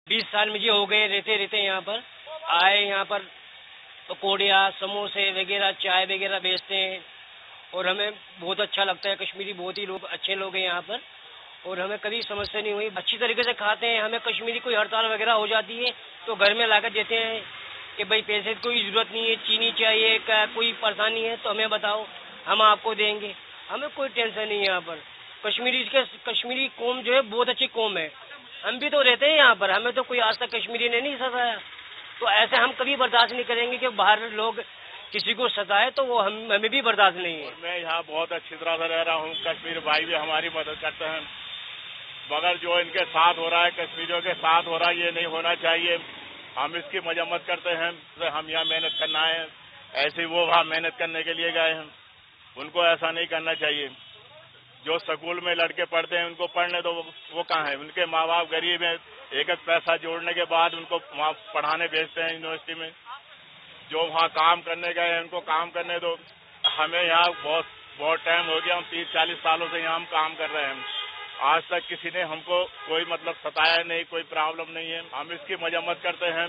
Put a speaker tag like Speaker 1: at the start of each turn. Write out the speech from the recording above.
Speaker 1: 20 साल मुझे हो गए रहते रहते यहाँ पर आए। यहाँ पर पकौड़िया समोसे वगैरह चाय वगैरह बेचते हैं और हमें बहुत अच्छा लगता है। कश्मीरी बहुत ही लोग अच्छे लोग हैं यहाँ पर और हमें कभी समस्या नहीं हुई, अच्छी तरीके से खाते हैं। हमें कश्मीरी कोई हड़ताल वगैरह हो जाती है तो घर में लाकर देते हैं कि भाई पैसे की कोई ज़रूरत नहीं है, चीनी चाहिए, कोई परेशानी है तो हमें बताओ, हम आपको देंगे। हमें कोई टेंशन नहीं है। यहाँ पर कश्मीरी कौम जो है बहुत अच्छी कौम है। हम भी तो रहते हैं यहाँ पर, हमें तो कोई आज तक कश्मीरी ने नहीं सताया। तो ऐसे हम कभी बर्दाश्त नहीं करेंगे कि बाहर लोग किसी को सताए, तो वो हमें भी बर्दाश्त नहीं है।
Speaker 2: मैं यहाँ बहुत अच्छी तरह से रह रहा हूँ। कश्मीर भाई भी हमारी मदद करते हैं, मगर जो इनके साथ हो रहा है, कश्मीरियों के साथ हो रहा है, ये नहीं होना चाहिए। हम इसकी मजम्मत करते हैं। हम यहाँ मेहनत करना है, ऐसे वो वहाँ मेहनत करने के लिए गए हैं, उनको ऐसा नहीं करना चाहिए। जो स्कूल में लड़के पढ़ते हैं उनको पढ़ने दो, वो कहाँ है? उनके माँ बाप गरीब हैं, एक एक पैसा जोड़ने के बाद उनको वहाँ पढ़ाने भेजते हैं यूनिवर्सिटी में। जो वहाँ काम करने गए हैं उनको काम करने दो। हमें यहाँ बहुत टाइम हो गया, हम 30-40 सालों से यहाँ हम काम कर रहे हैं। आज तक किसी ने हमको कोई मतलब सताया नहीं, कोई प्रॉब्लम नहीं है। हम इसकी मजम्मत करते हैं।